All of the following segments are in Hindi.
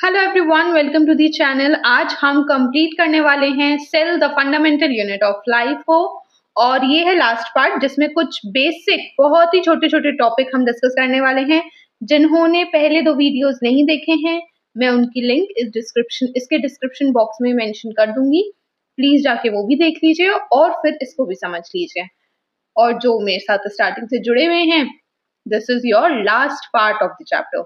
Hello everyone, welcome to the channel. आज हम कंप्लीट करने वाले हैं cell the fundamental unit of life को, और ये है लास्ट पार्ट जिसमें कुछ बेसिक बहुत ही छोटे छोटे टॉपिक हम डिस्कस करने वाले हैं। जिन्होंने पहले दो वीडियोस नहीं देखे हैं, मैं उनकी लिंक इसके डिस्क्रिप्शन बॉक्स में मेंशन कर दूंगी। प्लीज जाके वो भी देख लीजिए और फिर इसको भी समझ लीजिए। और जो मेरे साथ स्टार्टिंग से जुड़े हुए हैं, this is your last part of the chapter.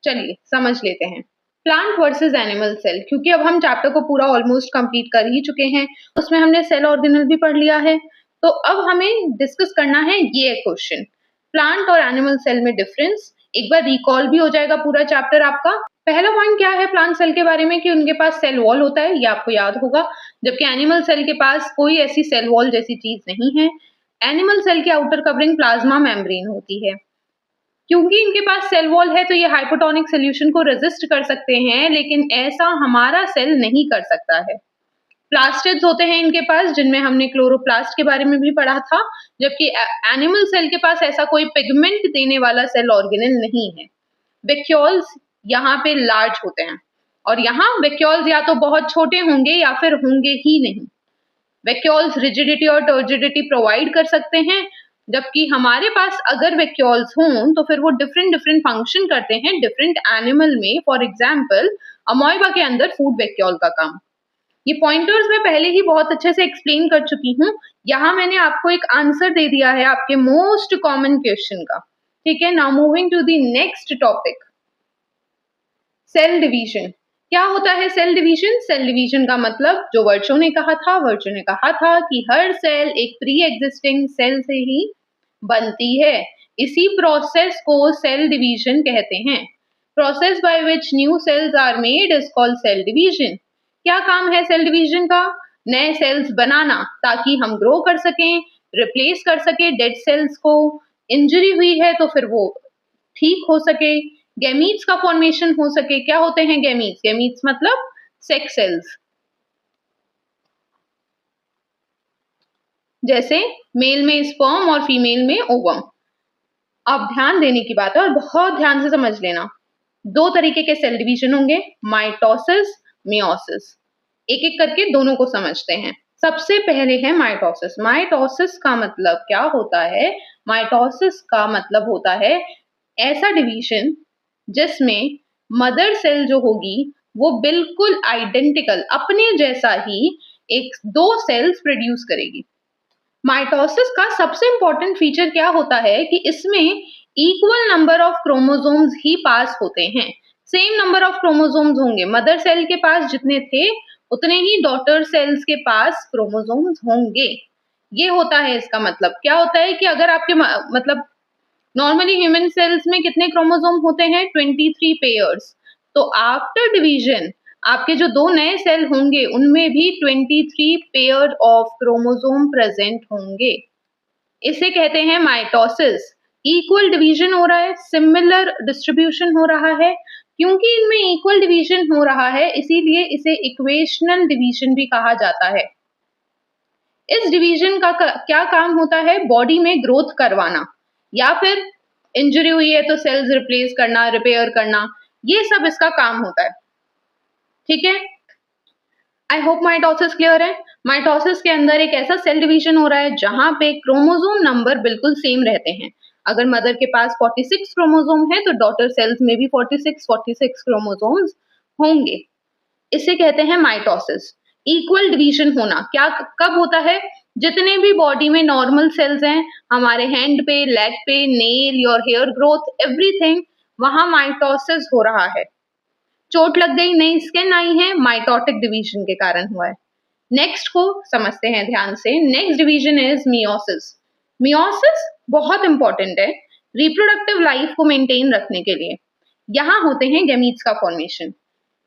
चलिए समझ लेते हैं प्लांट वर्सेस एनिमल सेल, क्योंकि अब हम चैप्टर को पूरा ऑलमोस्ट कंप्लीट कर ही चुके हैं। उसमें हमने सेल ऑर्गेनल भी पढ़ लिया है, तो अब हमें डिस्कस करना है ये क्वेश्चन, प्लांट और एनिमल सेल में डिफरेंस। एक बार रिकॉल भी हो जाएगा पूरा चैप्टर आपका। पहला पॉइंट क्या है प्लांट सेल के बारे में कि उनके पास सेल वॉल होता है, ये आपको याद होगा, जबकि एनिमल सेल के पास कोई ऐसी सेल वॉल जैसी चीज नहीं है। एनिमल सेल की आउटर कवरिंग प्लाज्मा मेम्ब्रेन होती है। क्योंकि इनके पास सेल वॉल है तो ये हाइपोटोनिक सोल्यूशन को रेजिस्ट कर सकते हैं, लेकिन ऐसा हमारा सेल नहीं कर सकता है। प्लास्टिड्स होते हैं इनके पास, जिनमें हमने क्लोरोप्लास्ट के बारे में भी पढ़ा था, जबकि एनिमल सेल के पास ऐसा कोई पिगमेंट देने वाला सेल ऑर्गेनल नहीं है। वैक्यूल्स यहाँ पे लार्ज होते हैं, और यहाँ वैक्यूल्स या तो बहुत छोटे होंगे या फिर होंगे ही नहीं। वैक्यूल्स रिजिडिटी और टर्जिडिटी प्रोवाइड कर सकते हैं, जबकि हमारे पास अगर वैक्यूल्स हों तो फिर वो डिफरेंट डिफरेंट फंक्शन करते हैं डिफरेंट एनिमल में। फॉर एग्जांपल अमोइबा के अंदर फूड वैक्यूल का काम। ये पॉइंटर्स मैं पहले ही बहुत अच्छे से एक्सप्लेन कर चुकी हूँ। यहाँ मैंने आपको एक आंसर दे दिया है आपके मोस्ट कॉमन क्वेश्चन का। ठीक है, now moving to the next topic, cell division. क्या होता है सेल डिवीजन? सेल डिवीजन का मतलब जो वर्चो ने कहा था कि हर सेल एक प्री एग्जिस्टिंग सेल से ही बनती है। इसी प्रोसेस को सेल डिवीजन कहते हैं। Process by which new cells are made is called cell division. क्या काम है सेल डिवीजन का? नए सेल्स बनाना, ताकि हम ग्रो कर सकें, रिप्लेस कर सके डेड सेल्स को। इंजरी हुई है तो फिर वो ठीक हो सके। गैमीट्स का फॉर्मेशन हो सके। क्या होते हैं गैमीट्स? गैमीट्स मतलब सेक्स सेल्स, जैसे मेल में स्पर्म और फीमेल में ओवम। अब ध्यान देने की बात है और बहुत ध्यान से समझ लेना। दो तरीके के सेल डिवीजन होंगे, माइटोसिस, मियोसिस। एक एक करके दोनों को समझते हैं। सबसे पहले है माइटोसिस। माइटोसिस का मतलब क्या होता है? माइटोसिस का मतलब होता है ऐसा डिवीजन जिसमें मदर सेल जो होगी वो बिल्कुल आइडेंटिकल अपने जैसा ही एक दो सेल्स प्रोड्यूस करेगी। माइटोसिस का सबसे इंपॉर्टेंट फीचर क्या होता है कि इसमें इक्वल नंबर ऑफ क्रोमोसोम्स ही पास होते हैं। सेम नंबर ऑफ क्रोमोसोम्स होंगे। मदर सेल के पास जितने थे उतने ही डॉटर सेल्स के पास क्रोमोसोम्स होंगे। ये होता है इसका मतलब। क्या होता है कि अगर आपके मतलब नॉर्मली ह्यूमन सेल्स में कितने क्रोमोसोम होते हैं? 23 पेयर्स। तो आफ्टर डिवीजन आपके जो दो नए सेल होंगे उनमें भी 23 पेयर ऑफ क्रोमोसोम प्रेजेंट होंगे। इसे कहते हैं माइटोसिस। इक्वल डिवीजन हो रहा है, सिमिलर डिस्ट्रीब्यूशन हो रहा है। क्योंकि इनमें इक्वल डिवीजन हो रहा है इसीलिए इसे इक्वेशनल डिवीजन भी कहा जाता है। इस डिवीजन का क्या काम होता है? बॉडी में ग्रोथ करवाना, या फिर इंजरी हुई है तो सेल्स रिप्लेस करना, रिपेयर करना, ये सब इसका काम होता है। ठीक है, आई होप माइटोसिस क्लियर है। माइटोसिस के अंदर एक ऐसा सेल डिवीजन हो रहा है जहां पे क्रोमोसोम नंबर बिल्कुल सेम रहते हैं। अगर मदर के पास 46 क्रोमोसोम है तो डॉटर सेल्स में भी 46 क्रोमोसोम्स होंगे। इसे कहते हैं माइटोसिस। इक्वल डिवीजन होना क्या कब होता है? जितने भी बॉडी में नॉर्मल सेल्स हैं, हमारे हैंड पे, लेग पे, nail, your hair growth, everything, वहां माइटोसिस हो रहा है। चोट लग गई, नई स्किन आई है, माइटोटिक डिवीजन के कारण हुआ है। नेक्स्ट को समझते हैं ध्यान से। Next division is meiosis. Meiosis बहुत इंपॉर्टेंट है रिप्रोडक्टिव लाइफ को मेंटेन रखने के लिए। यहाँ होते हैं गैमीट्स का फॉर्मेशन,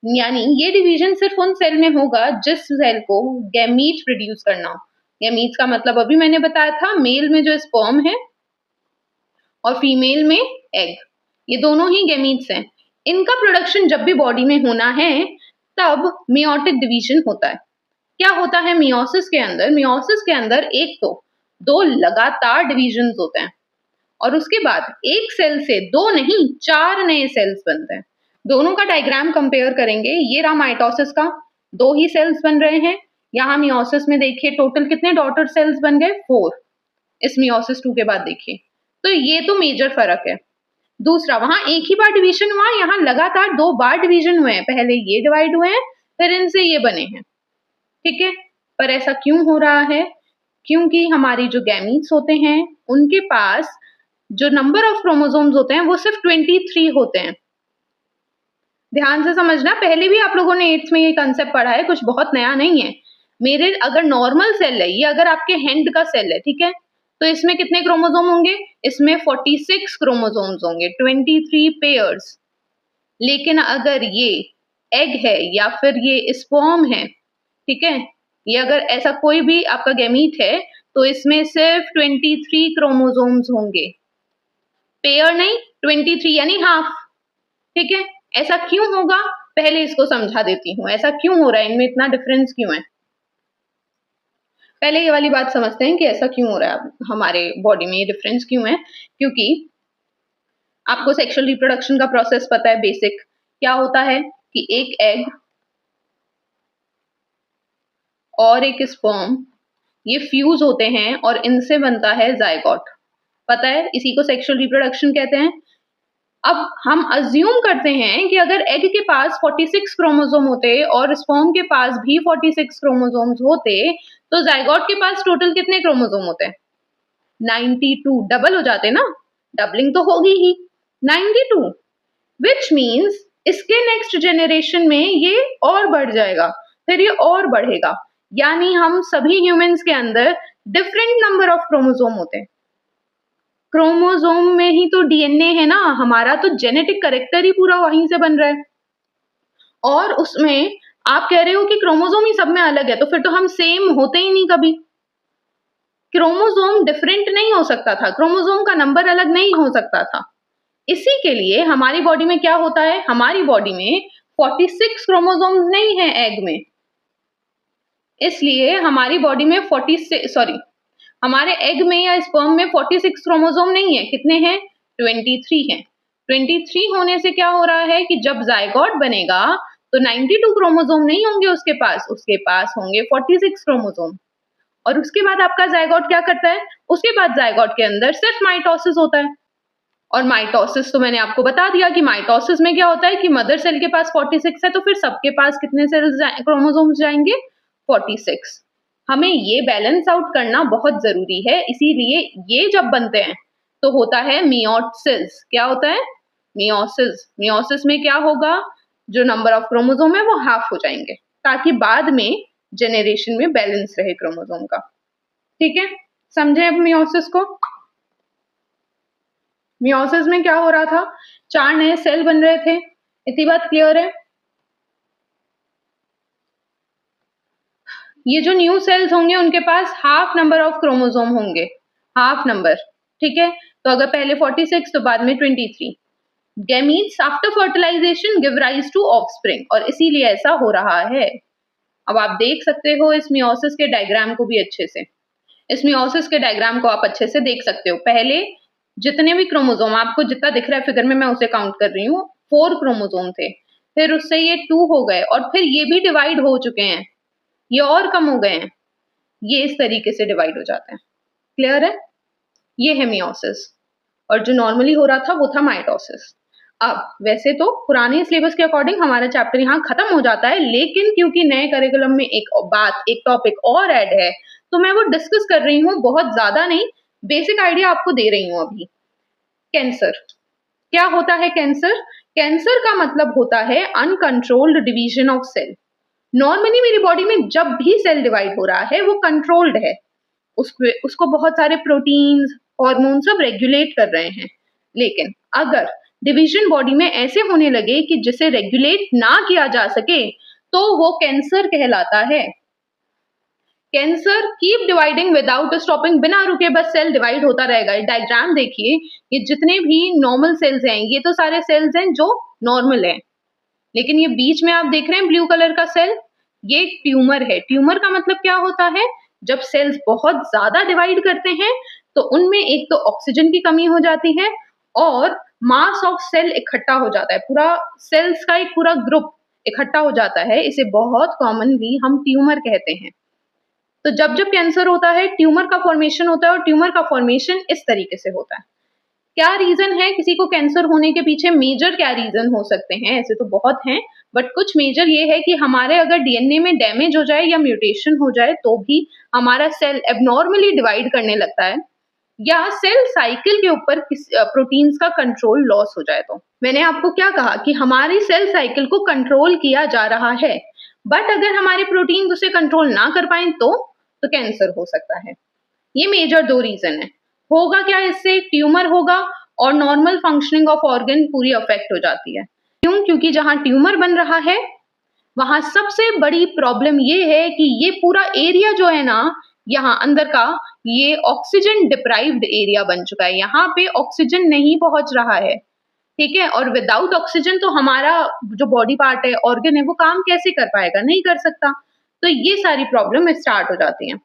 यानी ये डिवीजन सिर्फ उन सेल में होगा जिस सेल को गैमीट प्रोड्यूस करना हो। गैमीट्स का मतलब अभी मैंने बताया था, मेल में जो स्पर्म है और फीमेल में एग, ये दोनों ही गैमीट्स हैं। इनका प्रोडक्शन जब भी बॉडी में होना है तब मियोटिक डिवीजन होता है। क्या होता है मियोसिस के अंदर? मियोसिस के अंदर एक तो दो लगातार डिवीजन होते हैं, और उसके बाद एक सेल से दो नहीं 4 नए सेल्स बनते हैं। दोनों का डायग्राम कंपेयर करेंगे। ये रहा माइटोसिस का, 2 ही सेल्स बन रहे हैं। यहाँ मियोसिस में देखिए टोटल कितने डॉटर सेल्स बन गए, 4। इस मियोसिस 2 के बाद देखिए, तो ये तो मेजर फर्क है। दूसरा, वहां एक ही बार डिवीजन हुआ, यहाँ लगातार 2 बार डिवीजन हुए हैं। पहले ये डिवाइड हुए हैं, फिर इनसे ये बने हैं, ठीक है। पर ऐसा क्यों हो रहा है? क्योंकि हमारी जो गैमीट्स होते हैं उनके पास जो नंबर ऑफ क्रोमोसोम्स होते हैं वो सिर्फ 23 होते हैं। ध्यान से समझना, पहले भी आप लोगों ने 8th में ये कंसेप्ट पढ़ा है, कुछ बहुत नया नहीं है। मेरे अगर नॉर्मल सेल है, ये अगर आपके हैंड का सेल है, ठीक है, तो इसमें कितने क्रोमोसोम होंगे? इसमें 46 क्रोमोसोम्स होंगे, 23 पेयर्स। लेकिन अगर ये एग है या फिर ये स्पर्म है, ठीक है, ये अगर ऐसा कोई भी आपका गैमीट है, तो इसमें सिर्फ 23 क्रोमोसोम्स होंगे, पेयर नहीं, 23 यानी हाफ, ठीक है। ऐसा क्यों होगा, पहले इसको समझा देती हूँ, ऐसा क्यों हो रहा है, इनमें इतना डिफरेंस क्यों है। पहले ये वाली बात समझते हैं कि ऐसा क्यों हो रहा है, हमारे बॉडी में ये डिफरेंस क्यों है। क्योंकि आपको सेक्सुअल रिप्रोडक्शन का प्रोसेस पता है, बेसिक क्या होता है कि एक एग और एक स्पर्म ये फ्यूज होते हैं और इनसे बनता है जायगोट, पता है, इसी को सेक्सुअल रिप्रोडक्शन कहते हैं। अब हम अज्यूम करते हैं कि अगर एग के पास 46 क्रोमोसोम होते और स्पर्म के पास भी 46 क्रोमोसोम्स होते, तो जायगोट के पास टोटल कितने क्रोमोसोम होते? 92, डबल हो जाते ना, डबलिंग तो होगी ही, 92, विच मीन्स इसके नेक्स्ट जेनरेशन में ये और बढ़ जाएगा, फिर ये और बढ़ेगा। यानी हम सभी ह्यूमंस के अंदर डिफरेंट नंबर ऑफ क्रोमोसोम होते हैं। क्रोमोसोम में ही तो डीएनए है ना, हमारा तो जेनेटिक करेक्टर ही पूरा वहीं से बन रहा है। और उसमें आप कह रहे हो कि क्रोमोसोम ही सब में अलग है, तो फिर तो हम सेम होते ही नहीं कभी। क्रोमोसोम डिफरेंट नहीं हो सकता था, क्रोमोसोम का नंबर अलग नहीं हो सकता था। इसी के लिए हमारी बॉडी में क्या होता है, हमारी बॉडी में 46 क्रोमोसोम्स नहीं है एग में, इसलिए हमारी बॉडी में 46 हमारे एग में या स्पर्म में 46 क्रोमोसोम नहीं है, कितने हैं? 23 हैं। 23 होने से क्या हो रहा है कि जब जायगोट बनेगा तो 92 क्रोमोसोम नहीं होंगे उसके पास होंगे 46 क्रोमोसोम। और उसके बाद आपका जायगोट क्या करता है? उसके बाद जायगोट के अंदर सिर्फ माइटोसिस होता है। और माइटोसिस तो मैंने आपको बता दिया कि माइटोसिस में क्या होता है कि मदर सेल के पास 46 है, तो फिर सबके पास कितने सेल्स क्रोमोसोम्स जाएंगे? 46। हमें ये बैलेंस आउट करना बहुत जरूरी है, इसीलिए ये जब बनते हैं तो होता है मियोसिस। क्या होता है? मियोसिस। मियोसिस में क्या होगा, जो नंबर ऑफ क्रोमोसोम है वो हाफ हो जाएंगे, ताकि बाद में जेनरेशन में बैलेंस रहे क्रोमोसोम का। ठीक है, समझे अब मियोसिस को? मियोसिस में क्या हो रहा था, 4 नए सेल बन रहे थे, इतनी बात क्लियर है। ये जो न्यू सेल्स होंगे उनके पास हाफ नंबर ऑफ क्रोमोसोम होंगे, हाफ नंबर, ठीक है। तो अगर पहले 46 तो बाद में 23। Gametes after fertilisation give rise to offspring, और इसीलिए ऐसा हो रहा है। अब आप देख सकते हो इस मियोसिस के डायग्राम को भी अच्छे से, इस मियोसिस के डायग्राम को आप अच्छे से देख सकते हो। पहले जितने भी क्रोमोसोम आपको जितना दिख रहा है फिगर में, मैं उसे काउंट कर रही हूँ, 4 क्रोमोसोम थे, फिर उससे ये 2 हो गए, और फिर ये भी डिवाइड हो चुके हैं, ये और कम हो गए हैं, ये इस तरीके से डिवाइड हो जाते हैं। क्लियर है? ये है मियोसिस, और जो नॉर्मली हो रहा था वो था माइटोसिस। अब वैसे तो पुराने सिलेबस के अकॉर्डिंग हमारा चैप्टर यहाँ खत्म हो जाता है, लेकिन क्योंकि नए करिकुलम में एक टॉपिक और ऐड है, तो मैं वो डिस्कस कर रही हूँ, बहुत ज्यादा नहीं, बेसिक आइडिया आपको दे रही हूँ अभी। कैंसर क्या होता है? कैंसर, कैंसर का मतलब होता है uncontrolled division of cell. Normally मेरी बॉडी में जब भी सेल डिवाइड हो रहा है वो कंट्रोल्ड है, उसको बहुत सारे प्रोटीन्स, हार्मोन सब रेगुलेट कर रहे हैं। लेकिन अगर डिवीजन बॉडी में ऐसे होने लगे कि जिसे रेगुलेट ना किया जा सके, तो वो कैंसर कहलाता है। Cancer keep dividing without stopping, बिना रुके बस सेल डिवाइड होता रहेगा। डायग्राम देखिए, ये जितने भी नॉर्मल सेल्स हैं ये तो सारे सेल्स हैं जो नॉर्मल हैं, लेकिन ये बीच में आप देख रहे हैं ब्लू कलर का सेल, ये ट्यूमर है। ट्यूमर का मतलब क्या होता है, जब सेल्स बहुत ज्यादा डिवाइड करते हैं तो उनमें एक तो ऑक्सीजन की कमी हो जाती है, और मास ऑफ सेल इकट्ठा हो जाता है, पूरा सेल्स का एक पूरा ग्रुप इकट्ठा हो जाता है, इसे बहुत कॉमनली हम ट्यूमर कहते हैं। तो जब जब कैंसर होता है ट्यूमर का फॉर्मेशन होता है, और ट्यूमर का फॉर्मेशन इस तरीके से होता है। क्या रीजन है किसी को कैंसर होने के पीछे? मेजर क्या रीजन हो सकते हैं? ऐसे तो बहुत हैं, बट कुछ मेजर ये है कि हमारे अगर डीएनए में डैमेज हो जाए या म्यूटेशन हो जाए तो भी हमारा सेल एबनॉर्मली डिवाइड करने लगता है, या सेल साइकिल के ऊपर प्रोटीन्स का कंट्रोल लॉस हो जाए। तो मैंने आपको क्या कहा कि हमारी सेल साइकिल को कंट्रोल किया जा रहा है, बट अगर हमारे प्रोटीन उसे कंट्रोल ना कर पाए तो कैंसर हो सकता है। ये मेजर दो रीजन है। होगा क्या इससे? ट्यूमर होगा और नॉर्मल फंक्शनिंग ऑफ ऑर्गन पूरी अफेक्ट हो जाती है। क्यों? क्योंकि जहां ट्यूमर बन रहा है वहां सबसे बड़ी प्रॉब्लम ये है कि ये पूरा एरिया जो है ना, यहाँ अंदर का, ये ऑक्सीजन डिप्राइव्ड एरिया बन चुका है। यहाँ पे ऑक्सीजन नहीं पहुंच रहा है, ठीक है, और विदाउट ऑक्सीजन तो हमारा जो बॉडी पार्ट है, ऑर्गन है, वो काम कैसे कर पाएगा? नहीं कर सकता। तो ये सारी प्रॉब्लम स्टार्ट हो जाती है।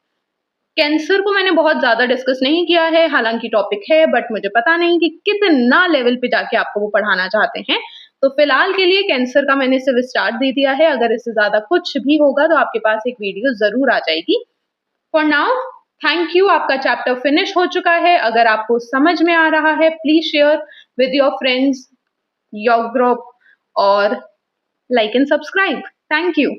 कैंसर को मैंने बहुत ज्यादा डिस्कस नहीं किया है, हालांकि टॉपिक है, बट मुझे पता नहीं कि कितना लेवल पे जाके आपको वो पढ़ाना चाहते हैं। तो फिलहाल के लिए कैंसर का मैंने सिर्फ स्टार्ट दे दिया है, अगर इससे ज्यादा कुछ भी होगा तो आपके पास एक वीडियो जरूर आ जाएगी। फॉर नाउ थैंक यू, आपका चैप्टर फिनिश हो चुका है। अगर आपको समझ में आ रहा है please share with your friends, your group, और like and subscribe. Thank you.